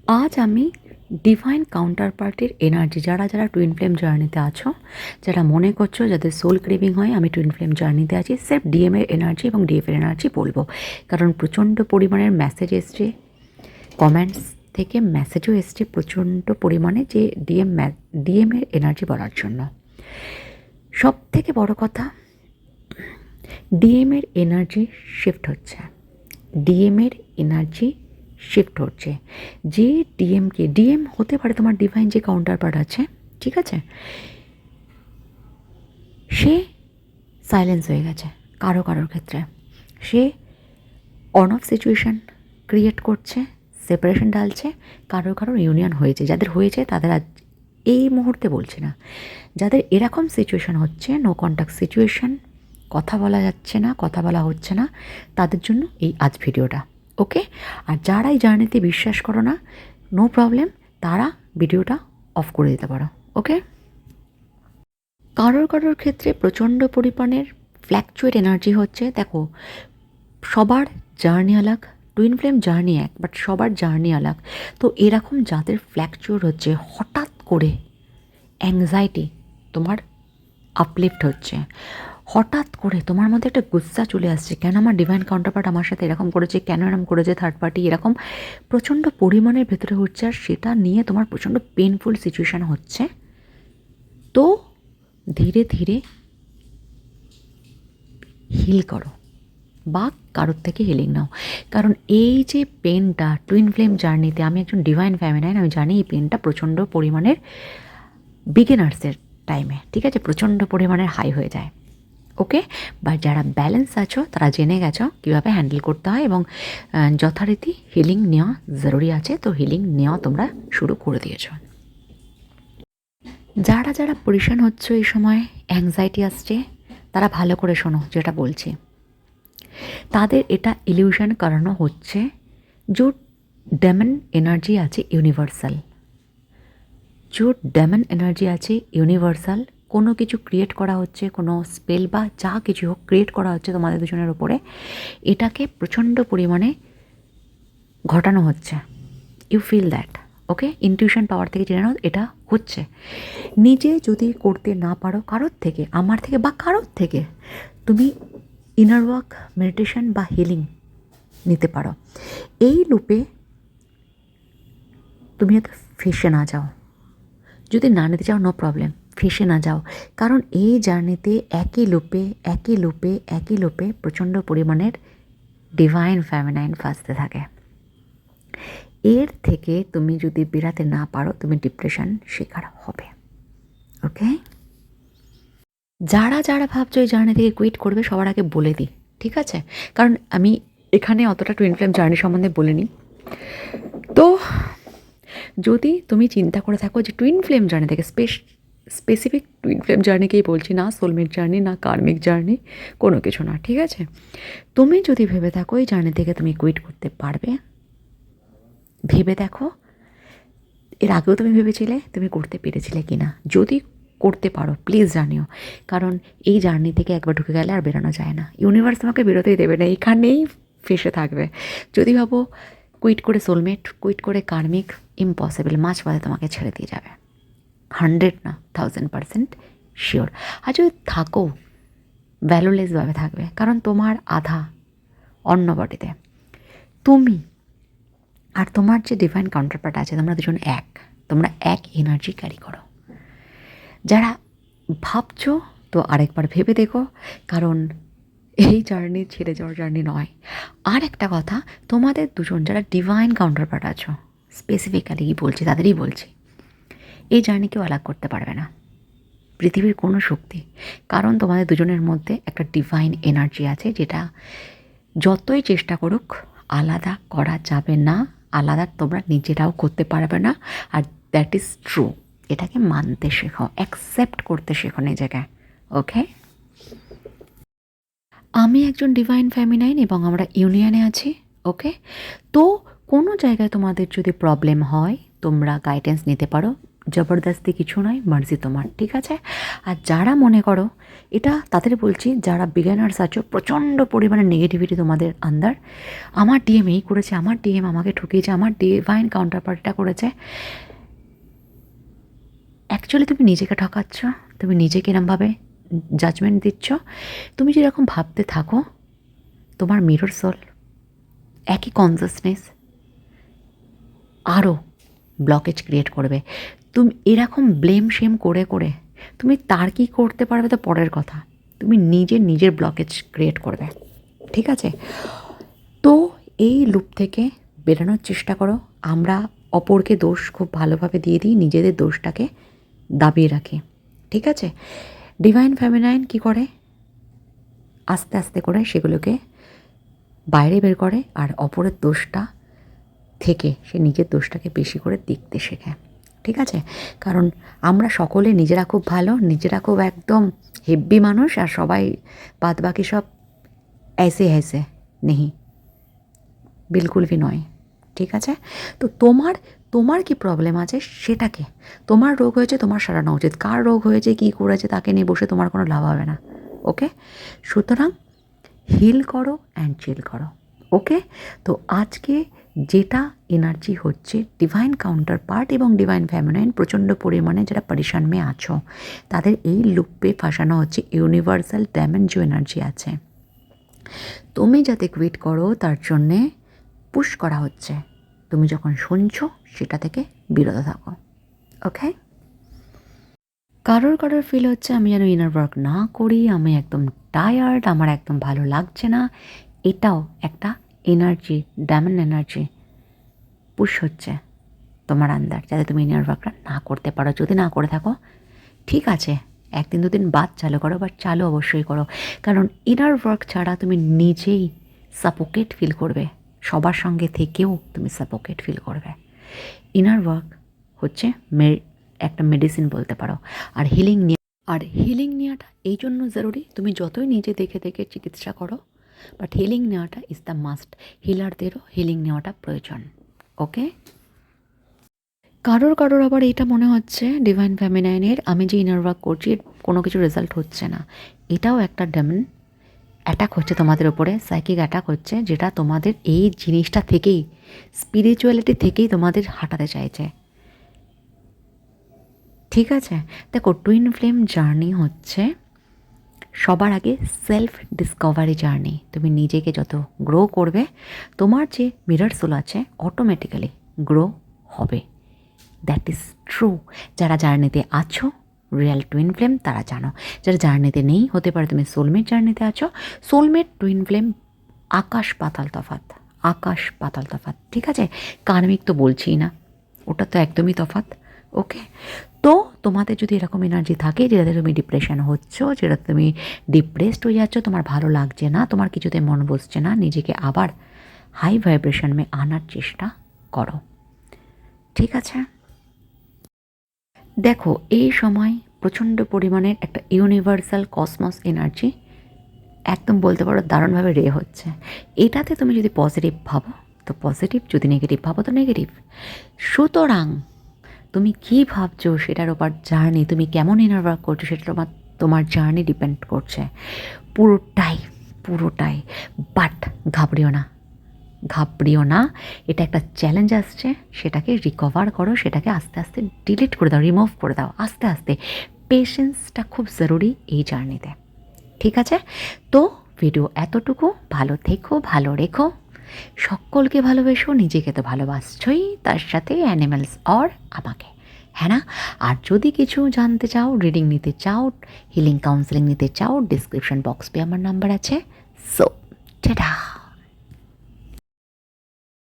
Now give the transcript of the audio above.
আজ আমি divine counter পার্টির এনার্জি, যারা যারা টুইন ফ্লেম জার্নিতে আছো, যারা মনে করছো যাদের সোল ক্রেভিং হয় আমি টুইন ফ্লেম জার্নিতে আছি, সেফ ডিএমের এনার্জি এবং ডিএফের এনার্জি বলবো। কারণ প্রচণ্ড পরিমাণের মেসেজ এসছে, কমেন্টস থেকে মেসেজও এসছে প্রচণ্ড পরিমাণে, যে ডিএমের এনার্জি বলার জন্য। সব থেকে বড় কথা, ডিএমের এনার্জি শিফট হচ্ছে, ডিএমের এনার্জি শিফট হচ্ছে। যে ডিএম হতে পারে তোমার ডিভাইন যে কাউন্টার পার্ট আছে, ঠিক আছে, সে সাইলেন্স হয়ে গেছে কারোর ক্ষেত্রে। সে অন অফ সিচুয়েশান ক্রিয়েট করছে, সেপারেশন ডালছে, কারোর ইউনিয়ন হয়েছে। যাদের হয়েছে তাদের আজ এই মুহূর্তে বলছে না, যাদের এরকম সিচুয়েশান হচ্ছে, নো কন্ট্যাক্ট সিচুয়েশান, কথা বলা যাচ্ছে না, কথা বলা হচ্ছে না, তাদের জন্য এই আজ ভিডিওটা। ওকে? আর যারা এই জার্নিতে বিশ্বাস করো না, নো প্রবলেম, তারা ভিডিওটা অফ করে দিতে পারো। ওকে? কারোর ক্ষেত্রে প্রচণ্ড পরিমাণের ফ্ল্যাকচুয়েট এনার্জি হচ্ছে। দেখো, সবার জার্নি আলাগ, টুইন ফ্লেম জার্নি এক, বাট সবার জার্নি আলাগ। তো এরকম যাদের ফ্ল্যাকচুয়েট হচ্ছে, হঠাৎ করে অ্যাংজাইটি তোমার আপলিফ্ট হচ্ছে, হঠাৎ করে তোমার মধ্যে একটা গুচ্ছা চলে আসছে, কেন আমার ডিভাইন কাউন্টারপার্ট আমার সাথে এরকম করেছে, কেন এরকম করেছে থার্ড পার্টি, এরকম প্রচণ্ড পরিমাণের ভেতরে হচ্ছে। আর সেটা নিয়ে তোমার প্রচণ্ড পেনফুল সিচুয়েশান হচ্ছে। তো ধীরে ধীরে হিল করো, বা কারোর থেকে হিলিং নাও। কারণ এই যে পেনটা টুইন ফ্লেম জার্নিতে, আমি একজন ডিভাইন ফ্যামিনাইন, আমি জানি এই পেনটা প্রচণ্ড পরিমাণের বিগিনার্সের টাইমে, ঠিক আছে, প্রচণ্ড পরিমাণের হাই হয়ে যায়। ওকে? বা যারা ব্যালেন্স আছো তারা জেনে গেছো কীভাবে হ্যান্ডেল করতে হয়, এবং যথারীতি হিলিং নেওয়া জরুরি আছে। তো হিলিং নেওয়া তোমরা শুরু করে দিয়েছো। যারা যারা পরিশান হচ্ছে এই সময়, অ্যাংজাইটি আসছে, তারা ভালো করে শোনো যেটা বলছি। তাদের এটা ইলিউশন করানো হচ্ছে যে ডেমন এনার্জি আছে ইউনিভার্সাল, যে ডেমন এনার্জি আছে ইউনিভার্সাল, কোনো কিছু ক্রিয়েট করা হচ্ছে, কোনো স্পেল বা যা কিছু হোক ক্রিয়েট করা হচ্ছে তোমাদের দুজনের ওপরে, এটাকে প্রচণ্ড পরিমাণে ঘটানো হচ্ছে। You feel that. Okay? Intuition power থেকে জেনে নাও এটা হচ্ছে। নিজে যদি করতে না পারো কারোর থেকে, আমার থেকে বা কারোর থেকে, তুমি ইনার ওয়ার্ক, মেডিটেশন বা হিলিং নিতে পারো। এই লুপে তুমি যাতে ফেসে না যাও, যদি না নিতে চাও নো প্রবলেম, ফেসে না যাও। কারণ এই জার্নিতে একই লুপে প্রচণ্ড পরিমাণের ডিভাইন ফ্যামিনাইন ফাঁসতে থাকে। এর থেকে তুমি যদি বেরাতে না পারো, তুমি ডিপ্রেশন শিকার হবে। ওকে? যারা যারা ভাবছো এই জার্নি থেকে কুইট করবে, সবার আগে বলে দিই, ঠিক আছে? কারণ আমি এখানে অতটা টুইন ফ্লেম জার্নি সম্বন্ধে বলিনি। তো যদি তুমি চিন্তা করে থাকো যে টুইন ফ্লেম জার্নি থেকে, স্পেসিফিক টুইন ফ্লেম জার্নিকেই বলছি, না সোলমেট জার্নি, না কার্মিক জার্নি, কোনো কিছু না, ঠিক আছে? তুমি যদি ভেবে থাকো এই জার্নি থেকে তুমি কুইট করতে পারবে, ভেবে দেখো এর আগেও তুমি ভেবেছিলে, তুমি করতে পেরেছিলে কি না। যদি করতে পারো প্লিজ জানিও, কারণ এই জার্নি থেকে একবার ঢুকে গেলে আর বেরোনো যায় না। ইউনিভার্স তোমাকে বেরোতেই দেবে না, এখানেই ফেসে থাকবে। যদি ভাবো কুইট করে সোলমেট, কুইট করে কার্মিক, ইম্পসিবল, মাঝ পথে তোমাকে ছেড়ে দিয়ে যাবে। 100 না 1000% শিওর। আর যদি থাকো, ভ্যালুলেসভাবে থাকবে, কারণ তোমার আধা অন্য বডিতে, তুমি আর তোমার যে ডিভাইন কাউন্টারপার্ট আছে, তোমরা দুজন এক, তোমরা এক এনার্জি ক্যারি করো। যারা ভাবছো তো আরেকবার ভেবে দেখো, কারণ এই জার্নি ছেড়ে যাওয়ার জার্নি নয়। আর একটা কথা, তোমাদের দুজন যারা ডিভাইন কাউন্টারপার্ট আছো, স্পেসিফিক্যালি বলছি, তাদেরই বলছি, এই জার্নি কেউ আলাদা করতে পারবে না, পৃথিবীর কোনো শক্তি। কারণ তোমাদের দুজনের মধ্যে একটা ডিভাইন এনার্জি আছে, যেটা যতই চেষ্টা করুক আলাদা করা যাবে না, আলাদা তোমরা নিজেরাও করতে পারবে না। আর দ্যাট ইজ ট্রু। এটাকে মানতে শেখো, অ্যাকসেপ্ট করতে শেখো নিজেকে। ওকে? আমি একজন ডিভাইন ফ্যামিনাইন এবং আমরা ইউনিয়নে আছি। ওকে? তো কোনো জায়গায় তোমাদের যদি প্রবলেম হয়, তোমরা গাইডেন্স নিতে পারো জবরদস্তি কিছু নয়, মার্জি তোমার, ঠিক আছে? আর যারা মনে করো, এটা তাদের বলছি, যারা বিগিনার্স আছো, প্রচণ্ড পরিমাণে নেগেটিভিটি তোমাদের আন্দার, আমার ডিএম এই করেছে, আমার ডিএম আমাকে ঠকিয়েছে, আমার ডিভাইন কাউন্টার পার্টটা করেছে, অ্যাকচুয়ালি তুমি নিজেকে ঠকাচ্ছ, তুমি নিজেকে এরমভাবে জাজমেন্ট দিচ্ছ। তুমি যেরকম ভাবতে থাকো, তোমার মিরর সোল একই কনসাসনেস আরও ব্লকেজ ক্রিয়েট করবে। তুমি এরকম ব্লেম শেম করে করে তুমি তার কী করতে পারবে তো পরের কথা, তুমি নিজের ব্লকেজ ক্রিয়েট করবে, ঠিক আছে? তো এই লুপ থেকে বেরোনোর চেষ্টা করো। আমরা অপরকে দোষ খুব ভালোভাবে দিয়ে দিই, নিজেদের দোষটাকে দাবিয়ে রাখি, ঠিক আছে? ডিভাইন ফেমিনাইন কী করে, আস্তে আস্তে করে সেগুলোকে বাইরে বের করে, আর অপরের দোষটা থেকে সে নিজের দোষটাকে বেশি করে দেখতে শেখে, ঠিক আছে? কারণ আমরা সকলে নিজেরা খুব ভালো, নিজেরা খুব একদম হেব্বি মানুষ, আর সবাই বাদ বাকি সব ऐसे ऐसे নেই, বিলকুল ভি নয়, ঠিক আছে? তো তোমার কি প্রবলেম আছে সেটাকে, তোমার রোগ হয়েছে তোমার সারানো উচিত, কার রোগ হয়েছে কী করেছে তাকে নিয়ে বসে তোমার কোনো লাভ হবে না, ওকে? সুতরাং হিল করো অ্যান্ড চিল করো, ওকে? তো আজকে যেটা এনার্জি হচ্ছে, ডিভাইন কাউন্টার পার্ট এবং ডিভাইন ফেমিনাইন প্রচণ্ড পরিমাণে যারা পরিশান মেয়ে আছো, তাদের এই লুপে ফাঁসানো হচ্ছে ইউনিভার্সাল ডায়মন্ড যে এনার্জি আছে, তুমি যাতে কুইট করো তার জন্যে পুশ করা হচ্ছে। তুমি যখন শুনছো সেটা থেকে বিরত থাকো, ওকে? কারোর ফিল হচ্ছে আমি যেন ইনার ওয়ার্ক না করি, আমি একদম টায়ার্ড, আমার একদম ভালো লাগছে না, এটাও একটা এনার্জি, ডায়মন্ড এনার্জি পুশ হচ্ছে তোমার আন্দার, যাতে তুমি ইনার ওয়ার্কটা না করতে পারো। যদি না করে থাকো, ঠিক আছে, একদিন দুদিন বাদ চালু করো, বাট চালু অবশ্যই করো, কারণ ইনার ওয়ার্ক ছাড়া তুমি নিজেই সাপোকেট ফিল করবে, সবার সঙ্গে থেকেও তুমি সাপোকেট ফিল করবে। ইনার ওয়ার্ক হচ্ছে একটা মেডিসিন বলতে পারো। আর হিলিং নেওয়াটা এই জন্য জরুরি, তুমি যতই নিজে দেখে দেখে চিকিৎসা করো, বাট হিলিং নেওয়াটা ইজ দ্য মাস্ট। হিলারদেরও হিলিং নেওয়াটা প্রয়োজন, ওকে? কারোর আবার এটা মনে হচ্ছে ডিভাইন ফেমিনাইনের আমি যে ইনার ওয়ার্ক করছি কোনো কিছু রেজাল্ট হচ্ছে না, এটাও একটা ডেমন অ্যাটাক হচ্ছে তোমাদের ওপরে, সাইকিক অ্যাটাক হচ্ছে, যেটা তোমাদের এই জিনিসটা থেকেই, স্পিরিচুয়ালিটি থেকেই তোমাদের হাঁটাতে চাইছে, ঠিক আছে? দেখো, টুইন ফ্লেম জার্নি হচ্ছে সবার আগে সেলফ ডিসকভারি জার্নি। তুমি নিজেকে যত গ্রো করবে, তোমার যে মিরর সোল আছে অটোমেটিক্যালি গ্রো হবে, দ্যাট ইজ ট্রু। যারা জার্নিতে আছো রিয়েল টুইন ফ্লেম তারা জানো, যারা জার্নিতে নেই, হতে পারে তুমি সোলমেট জার্নিতে আছো, সোলমেট টুইন ফ্লেম আকাশ পাতাল তফাৎ, আকাশ পাতাল তফাৎ, ঠিক আছে? কার্মিক তো বলছিই না, ওটা তো একদমই তফাৎ, ওকে? তো তোমাদের যদি এরকম এনার্জি থাকে যেটাতে তুমি ডিপ্রেশন হচ্ছ, যেটাতে তুমি ডিপ্রেসড হয়ে যাচ্ছ, তোমার ভালো লাগছে না, তোমার কিছুতে মন বসছে না, নিজেকে আবার হাই ভাইব্রেশন মে আনার চেষ্টা করো, ঠিক আছে? দেখো, এই সময় প্রচণ্ড পরিমাণের একটা ইউনিভার্সাল কসমস এনার্জি একদম বলতে পারো দারুণভাবে হচ্ছে। এটাতে তুমি যদি পজিটিভ ভাবো তো পজিটিভ, যদি নেগেটিভ ভাবো তো নেগেটিভ। সুতরাং তুমি কী ভাবছো সেটার ওপর জার্নি, তুমি কেমন ইনার ওয়ার্ক করছো সেটার ওপর তোমার জার্নি ডিপেন্ড করছে, পুরোটাই। বাট ঘাবড়িও না, এটা একটা চ্যালেঞ্জ আসছে, সেটাকে রিকভার করো, সেটাকে আস্তে আস্তে ডিলিট করে দাও, রিমুভ করে দাও আস্তে আস্তে। পেশেন্সটা খুব জরুরি এই জার্নিতে, ঠিক আছে? তো ভিডিও এতটুকু, ভালো থেকো, ভালো রেখো, সকলকে ভালোবেসো, নিজেকে তো ভালোবাসছই, তার সাথে অ্যানিমেলস অর আমাকে, হ্যাঁ না? আর যদি কিছু জানতে চাও, রিডিং নিতে চাও, হিলিং কাউন্সেলিং নিতে চাও, ডিসক্রিপশন বক্স পে আমার নাম্বার আছে। So tata.